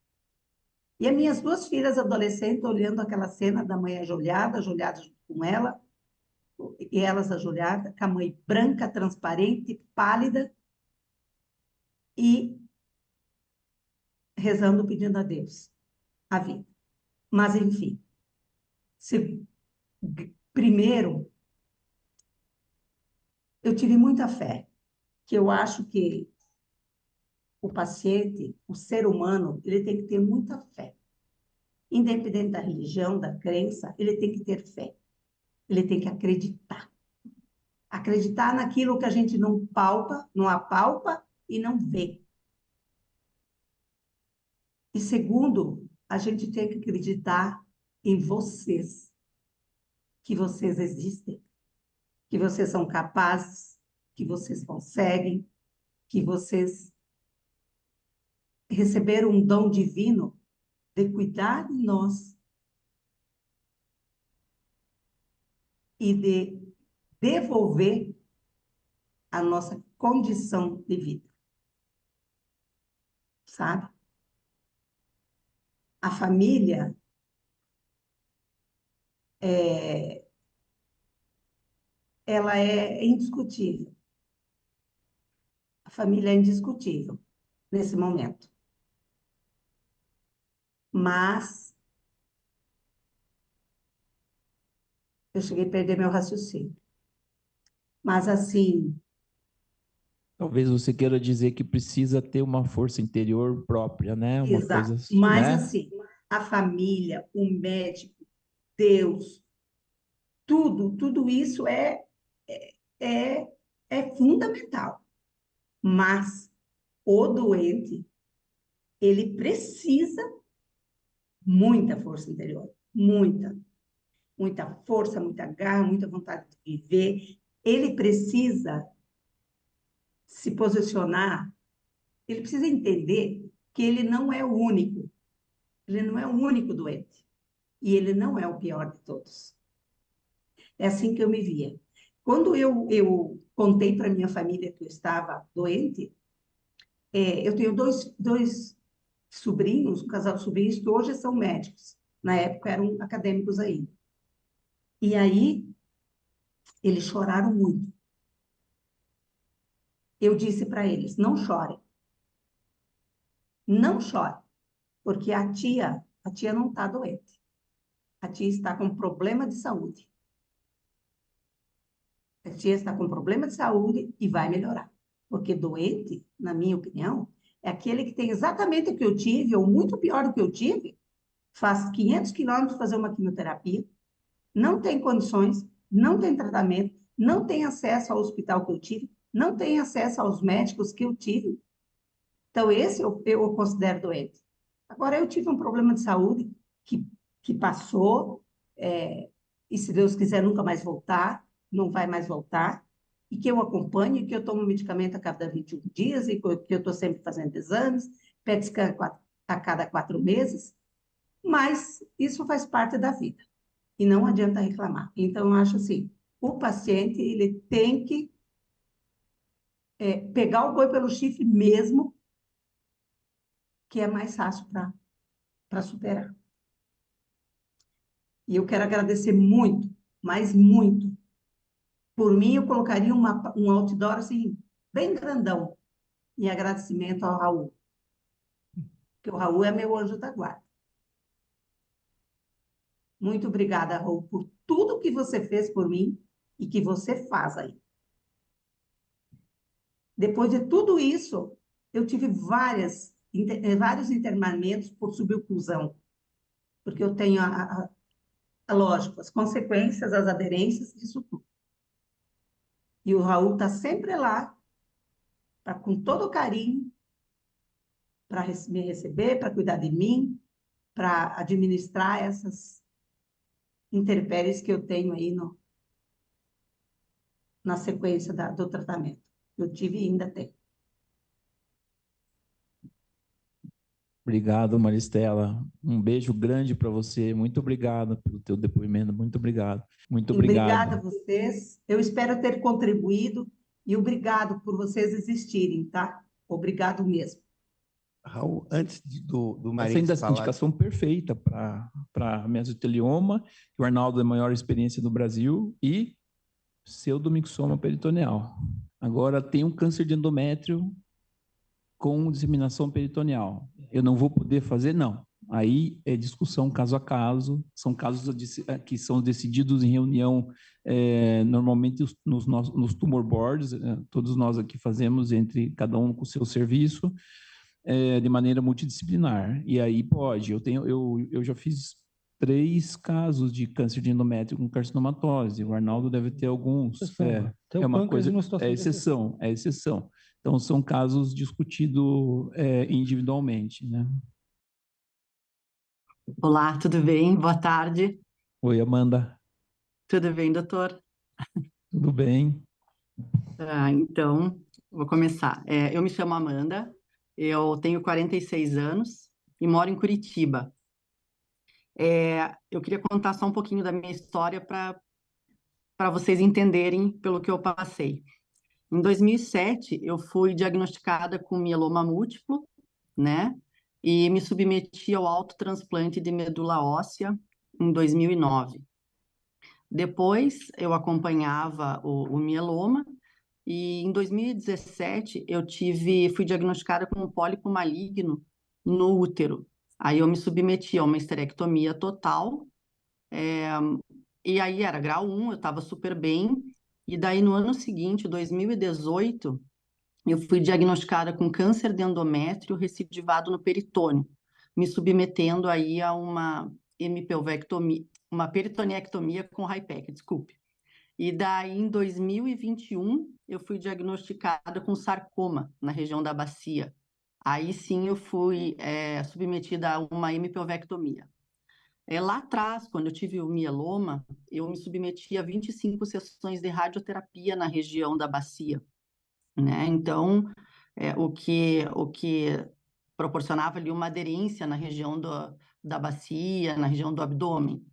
E as minhas duas filhas adolescentes olhando aquela cena da mãe ajoelhada junto com ela, e elas ajoelhadas, com a mãe branca, transparente, pálida, e rezando, pedindo a Deus a vida. Mas, enfim, primeiro, eu tive muita fé, que eu acho que o paciente, o ser humano, ele tem que ter muita fé. Independente da religião, da crença, ele tem que ter fé. Ele tem que acreditar. Acreditar naquilo que a gente não palpa, não apalpa e não vê. E segundo, a gente tem que acreditar em vocês, que vocês existem, que vocês são capazes, que vocês conseguem, que vocês receberam um dom divino de cuidar de nós e de devolver a nossa condição de vida. Sabe? A família ela é indiscutível. A família é indiscutível nesse momento. Mas eu cheguei a perder meu raciocínio. Mas assim, Talvez você queira dizer que precisa ter uma força interior própria, né? Uma exato. coisa, Mas né? assim, a família, o médico, Deus, tudo isso é, é fundamental. Mas o doente, ele precisa muita força interior, muita força, muita garra, muita vontade de viver. Ele precisa se posicionar, ele precisa entender que ele não é o único, ele não é o único doente, e ele não é o pior de todos. É assim que eu me via. Quando eu contei para minha família que eu estava doente, eu tenho dois sobrinhos, um casal de sobrinhos que hoje são médicos. Na época eram acadêmicos ainda. E aí, eles choraram muito. Eu disse para eles: não chorem. Não chorem, porque a tia não está doente. A tia está com problema de saúde. A tia está com problema de saúde e vai melhorar. Porque doente, na minha opinião, é aquele que tem exatamente o que eu tive, ou muito pior do que eu tive, faz 500 quilômetros fazer uma quimioterapia, não tem condições, não tem tratamento, não tem acesso ao hospital que eu tive, não tem acesso aos médicos que eu tive. Então, esse eu considero doente. Agora, eu tive um problema de saúde que passou, e se Deus quiser nunca mais voltar, não vai mais voltar, e que eu acompanho, que eu tomo medicamento a cada 21 dias, e que eu estou sempre fazendo exames, PET scan a cada 4 meses, mas isso faz parte da vida e não adianta reclamar. Então, eu acho assim, o paciente ele tem que pegar o boi pelo chifre mesmo, que é mais fácil para superar. E eu quero agradecer muito, mas muito. Por mim, eu colocaria um outdoor assim, bem grandão, em agradecimento ao Raul, porque o Raul é meu anjo da guarda. Muito obrigada, Raul, por tudo que você fez por mim e que você faz aí. Depois de tudo isso, eu tive vários internamentos por suboclusão, porque eu tenho, lógico, as consequências, as aderências disso tudo. E o Raul está sempre lá, com todo carinho, para me receber, para cuidar de mim, para administrar essas intempéries que eu tenho aí na sequência do tratamento. Eu tive e ainda tenho. Obrigado, Maristela. Um beijo grande para você. Muito obrigado pelo teu depoimento. Muito obrigado. Muito Obrigada a obrigado. vocês. Eu espero ter contribuído e obrigado por vocês existirem, tá? Obrigado mesmo. Raul, antes do Essa Marins ainda é a falar... indicação perfeita para mesotelioma, que o Arnaldo é a maior experiência do Brasil, e pseudomixoma peritoneal. Agora, tem um câncer de endométrio com disseminação peritoneal. Eu não vou poder fazer? Não. Aí é discussão caso a caso, são casos que são decididos em reunião, normalmente nos tumor boards, todos nós aqui fazemos, entre cada um com o seu serviço, de maneira multidisciplinar. E aí pode, eu já fiz 3 casos de câncer de endométrio com carcinomatose, o Arnaldo deve ter alguns. É uma coisa, é exceção. Então, são casos discutidos individualmente, né? Olá, tudo bem? Boa tarde. Oi, Amanda. Tudo bem, doutor? Tudo bem. Então, vou começar. Eu me chamo Amanda, eu tenho 46 anos e moro em Curitiba. Eu queria contar só um pouquinho da minha história para vocês entenderem pelo que eu passei. Em 2007, eu fui diagnosticada com mieloma múltiplo, né? E me submeti ao autotransplante de medula óssea em 2009. Depois, eu acompanhava o mieloma e em 2017 eu fui diagnosticada com um pólipo maligno no útero. Aí eu me submeti a uma esterectomia total, e aí era grau 1, eu estava super bem, e daí no ano seguinte, 2018, eu fui diagnosticada com câncer de endométrio recidivado no peritônio, me submetendo aí a uma hemipelvectomia, uma peritonectomia com HIPEC, desculpe. E daí, em 2021, eu fui diagnosticada com sarcoma na região da bacia. Aí sim eu fui submetida a uma hemipelvectomia. Lá atrás, quando eu tive o mieloma, eu me submeti a 25 sessões de radioterapia na região da bacia, né? Então, o que proporcionava ali uma aderência na região da bacia, na região do abdômen.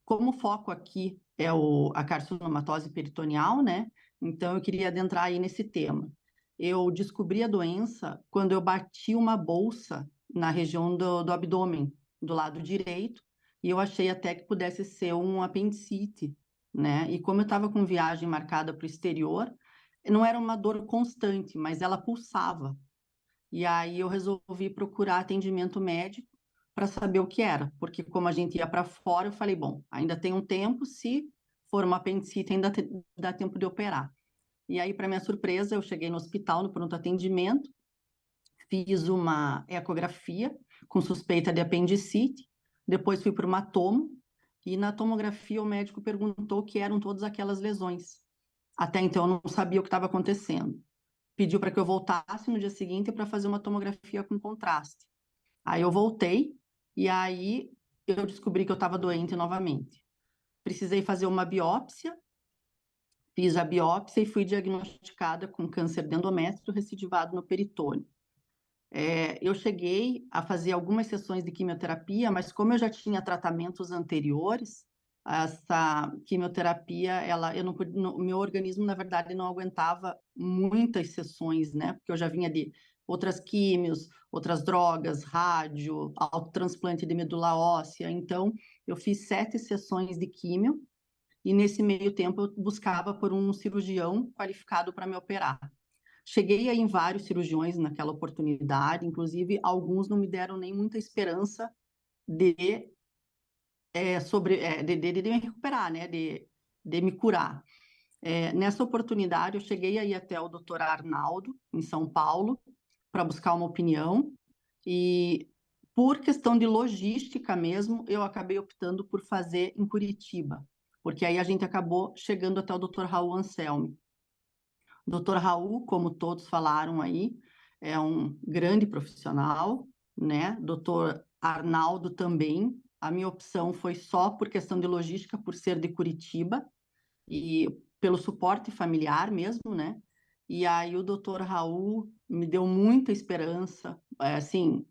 Como o foco aqui é a carcinomatose peritoneal, né? Então, eu queria adentrar aí nesse tema. Eu descobri a doença quando eu bati uma bolsa na região do abdômen, do lado direito, e eu achei até que pudesse ser um apendicite, né? E como eu estava com viagem marcada para o exterior, não era uma dor constante, mas ela pulsava. E aí eu resolvi procurar atendimento médico para saber o que era, porque como a gente ia para fora, eu falei, bom, ainda tem um tempo, se for uma apendicite, ainda dá tempo de operar. E aí, para minha surpresa, eu cheguei no hospital, no pronto atendimento, fiz uma ecografia com suspeita de apendicite, depois fui para uma tomo, e na tomografia o médico perguntou o que eram todas aquelas lesões. Até então eu não sabia o que estava acontecendo. Pediu para que eu voltasse no dia seguinte para fazer uma tomografia com contraste. Aí eu voltei, e aí eu descobri que eu estava doente novamente. Precisei fazer uma biópsia, fiz a biópsia e fui diagnosticada com câncer de endométrio recidivado no peritônio. Eu cheguei a fazer algumas sessões de quimioterapia, mas como eu já tinha tratamentos anteriores, essa quimioterapia, eu não, o meu organismo, na verdade, não aguentava muitas sessões, né? Porque eu já vinha de outras químios, outras drogas, rádio, autotransplante de medula óssea. Então, eu fiz 7 sessões de químio e, nesse meio tempo, eu buscava por um cirurgião qualificado para me operar. Cheguei aí em vários cirurgiões naquela oportunidade, inclusive alguns não me deram nem muita esperança de de me recuperar, né? De me curar. Nessa oportunidade, eu cheguei aí até o Dr. Arnaldo, em São Paulo, para buscar uma opinião, e por questão de logística mesmo, eu acabei optando por fazer em Curitiba, porque aí a gente acabou chegando até o Dr. Raul Anselmi. Dr. Raul, como todos falaram aí, é um grande profissional, né? Dr. Arnaldo também. A minha opção foi só por questão de logística, por ser de Curitiba e pelo suporte familiar mesmo, né? E aí o Dr. Raul me deu muita esperança, assim,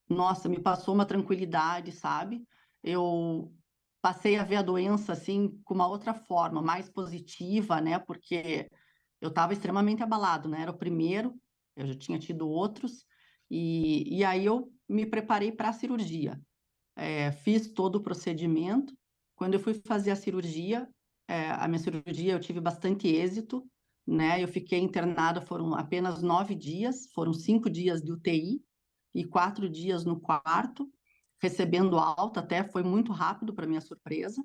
nossa, me passou uma tranquilidade, sabe? Eu passei a ver a doença assim com uma outra forma, mais positiva, né? Porque eu estava extremamente abalado, né? Era o primeiro, eu já tinha tido outros, e aí eu me preparei para a cirurgia. Fiz todo o procedimento. Quando eu fui fazer a cirurgia, a minha cirurgia eu tive bastante êxito, né? Eu fiquei internada, foram apenas 9 dias, foram 5 dias de UTI e 4 dias no quarto, recebendo alta, até foi muito rápido para minha surpresa.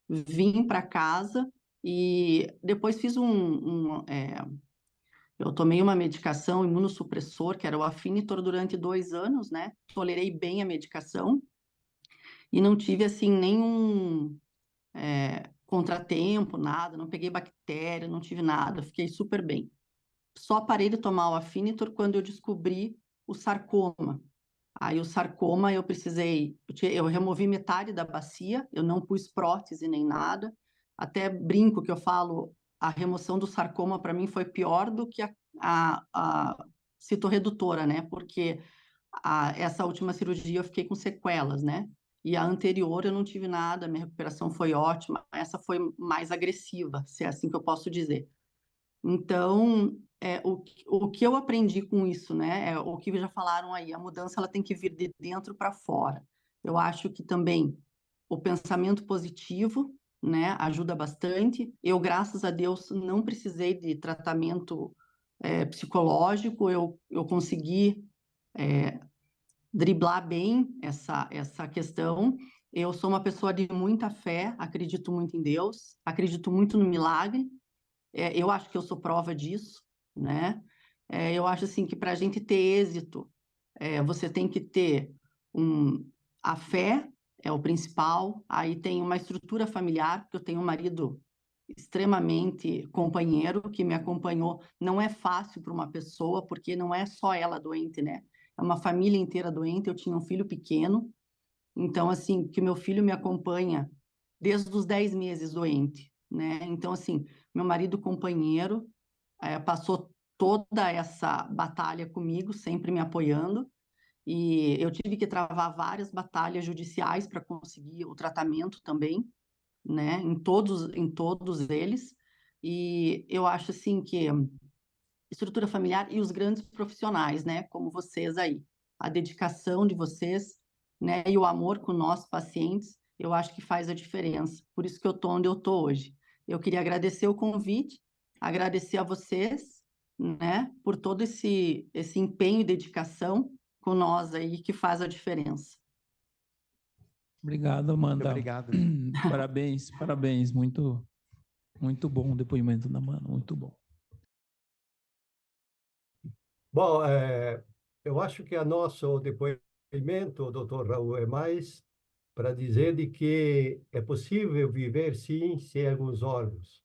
Vim para casa e depois fiz eu tomei uma medicação imunossupressor, que era o Afinitor, durante 2 anos, né? Tolerei bem a medicação e não tive, assim, nenhum contratempo, nada, não peguei bactéria, não tive nada, fiquei super bem. Só parei de tomar o Afinitor quando eu descobri o sarcoma. Aí o sarcoma eu removi metade da bacia, eu não pus prótese nem nada, até brinco que eu falo, a remoção do sarcoma para mim foi pior do que a citorredutora, né? Porque essa última cirurgia eu fiquei com sequelas, né? E a anterior eu não tive nada, minha recuperação foi ótima, essa foi mais agressiva, se é assim que eu posso dizer. Então, o que eu aprendi com isso, né? O que já falaram aí, a mudança ela tem que vir de dentro para fora. Eu acho que também o pensamento positivo, né, ajuda bastante. Eu, graças a Deus, não precisei de tratamento psicológico, eu consegui driblar bem essa questão. Eu sou uma pessoa de muita fé, acredito muito em Deus, acredito muito no milagre. Eu acho que eu sou prova disso, né? Eu acho assim que para a gente ter êxito, você tem que ter a fé é o principal. Aí tem uma estrutura familiar, porque eu tenho um marido extremamente companheiro que me acompanhou. Não é fácil para uma pessoa, porque não é só ela doente, né? É uma família inteira doente. Eu tinha um filho pequeno, então assim que meu filho me acompanha desde os 10 meses doente, né? Então, assim, meu marido companheiro passou toda essa batalha comigo, sempre me apoiando, e eu tive que travar várias batalhas judiciais para conseguir o tratamento também, né? Em todos eles, e eu acho, assim, que estrutura familiar e os grandes profissionais, né? Como vocês aí, a dedicação de vocês, né? E o amor com nós, pacientes, eu acho que faz a diferença. Por isso que eu estou onde eu estou hoje. Eu queria agradecer o convite, agradecer a vocês, né? Por todo esse empenho e dedicação com nós aí, que faz a diferença. Obrigado, Amanda. Obrigado. Parabéns, parabéns. Muito, muito bom o depoimento da Amanda, muito bom. Bom, eu acho que o nosso depoimento, doutor Raul, é mais para dizer de que é possível viver, sim, sem alguns órgãos.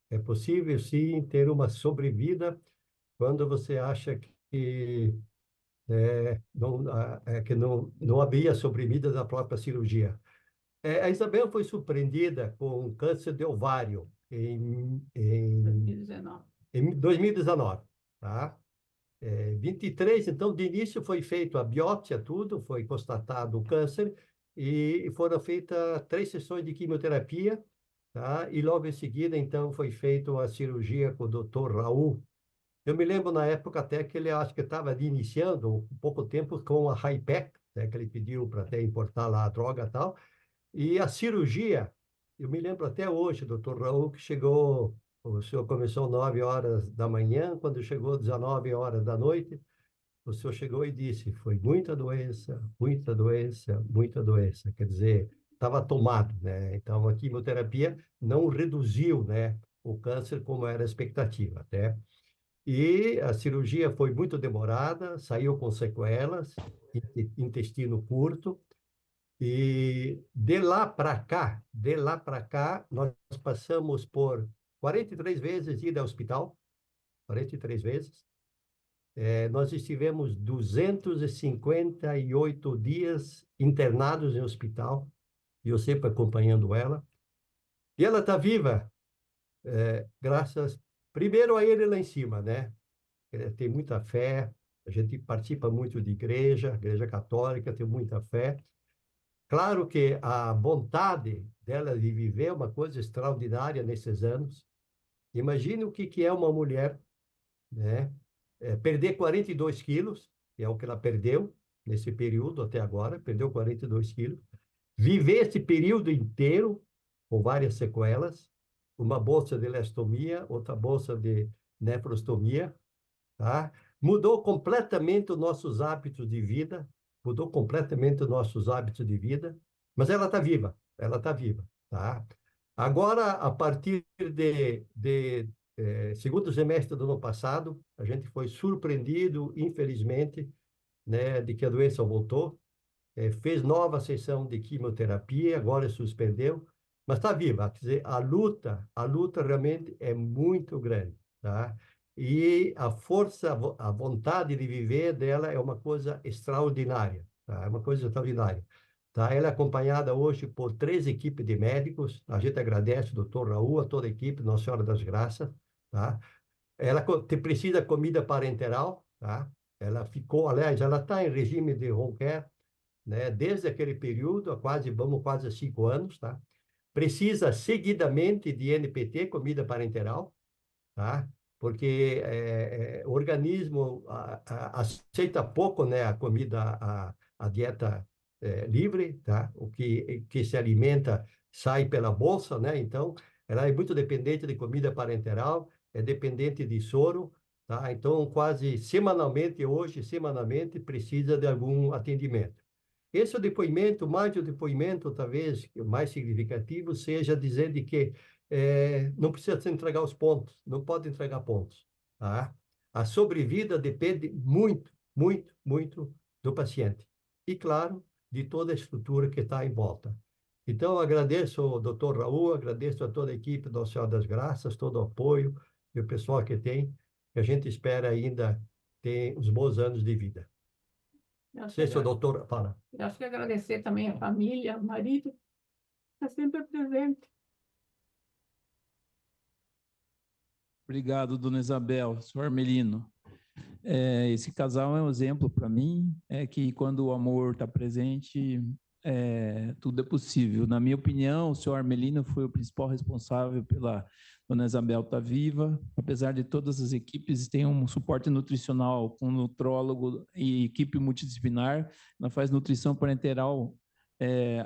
É possível, sim, ter uma sobrevida quando você acha que não havia sobrevida da própria cirurgia. A Isabel foi surpreendida com câncer de ovário em 2019, tá? 23, então, de início foi feita a biópsia, tudo, foi constatado o câncer, e foram feitas 3 sessões de quimioterapia, tá? E logo em seguida, então, foi feita a cirurgia com o Dr. Raul. Eu me lembro na época até que ele acho que estava iniciando um pouco tempo com a Hypec, né, que ele pediu para até importar lá a droga e tal. E a cirurgia, eu me lembro até hoje, doutor Raul, que chegou, o senhor começou 9 horas da manhã, quando chegou 19 horas da noite, o senhor chegou e disse, foi muita doença, muita doença, muita doença. Quer dizer, estava tomado, né? Então, a quimioterapia não reduziu, né, o câncer como era a expectativa, até. E a cirurgia foi muito demorada, saiu com sequelas, intestino curto, e de lá para cá, nós passamos por 43 vezes ida ao hospital, 43 vezes. Nós estivemos 258 dias internados em hospital, e eu sempre acompanhando ela. E ela está viva, graças, primeiro a ele lá em cima, né? Ele tem muita fé, a gente participa muito de igreja católica, tem muita fé. Claro que a vontade dela de viver é uma coisa extraordinária nesses anos. Imagine o que é uma mulher, né? Perder 42 quilos, que é o que ela perdeu nesse período até agora, perdeu 42 quilos. Viver esse período inteiro com várias sequelas, uma bolsa de lestomia, outra bolsa de nefrostomia, tá? Mudou completamente os nossos hábitos de vida, mas ela está viva, tá? Agora, a partir de segundo semestre do ano passado, a gente foi surpreendido, infelizmente, né, de que a doença voltou, fez nova sessão de quimioterapia, agora suspendeu, mas está viva. Quer dizer, a luta realmente é muito grande, tá? E a força, a vontade de viver dela é uma coisa extraordinária, tá? É uma coisa extraordinária. Tá? Ela é acompanhada hoje por 3 equipes de médicos. A gente agradece o doutor Raul, a toda a equipe, Nossa Senhora das Graças. Tá? Ela precisa de comida parenteral. Tá? Ela ficou, aliás, ela está em regime de home care, né? Desde aquele período, vamos quase 5 anos. Tá? Precisa seguidamente de NPT, comida parenteral. Tá? Porque o organismo aceita pouco, né, a comida, a dieta livre, tá? O que se alimenta sai pela bolsa, né? Então, ela é muito dependente de comida parenteral, é dependente de soro, tá? Então, quase semanalmente, precisa de algum atendimento. Esse é o depoimento, mais o depoimento, talvez, o mais significativo, seja dizer de que não precisa se entregar os pontos, não pode entregar pontos. Tá? A sobrevida depende muito, muito, muito do paciente. E, claro, de toda a estrutura que está em volta. Então, eu agradeço ao Dr. Raul, agradeço a toda a equipe do Senhor das Graças, todo o apoio e o pessoal que tem, que a gente espera ainda ter uns bons anos de vida. Não sei se o doutor fala. Eu acho que agradecer também a família, o marido, está sempre presente. Obrigado, dona Isabel. Senhor Armelino, esse casal é um exemplo para mim, que quando o amor está presente, tudo é possível. Na minha opinião, o senhor Armelino foi o principal responsável pela dona Isabel estar viva, apesar de todas as equipes tem um suporte nutricional com nutrólogo e equipe multidisciplinar, ela faz nutrição parenteral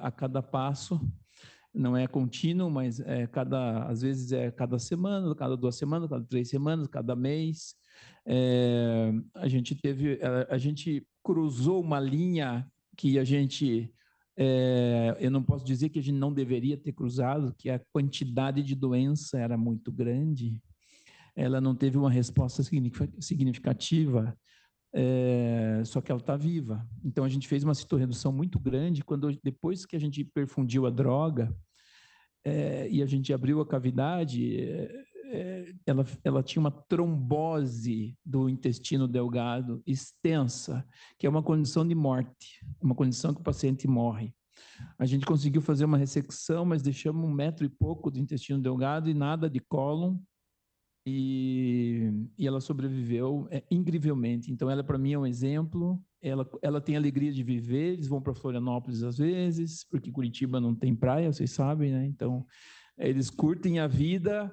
a cada passo, não é contínuo, mas às vezes é cada semana, cada 2 semanas, cada 3 semanas, cada mês. A gente cruzou uma linha que a gente, eu não posso dizer que a gente não deveria ter cruzado, que a quantidade de doença era muito grande, ela não teve uma resposta significativa, só que ela está viva. Então, a gente fez uma citorredução muito grande, depois que a gente perfundiu a droga e a gente abriu a cavidade, ela tinha uma trombose do intestino delgado extensa, que é uma condição de morte, uma condição que o paciente morre. A gente conseguiu fazer uma ressecção, mas deixamos 1 metro e pouco do intestino delgado e nada de cólon. e ela sobreviveu incrivelmente. Então, ela para mim é um exemplo. Ela tem alegria de viver. Eles vão para Florianópolis às vezes, porque Curitiba não tem praia, vocês sabem, né? Então, eles curtem a vida.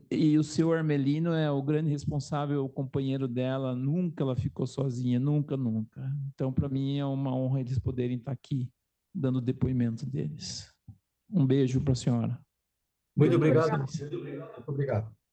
E o seu Armelino é o grande responsável, o companheiro dela. Nunca ela ficou sozinha, nunca, nunca. Então, para mim é uma honra eles poderem estar aqui dando depoimento deles. Um beijo para a senhora. Muito Beijo pra obrigado. vocês. Muito obrigado.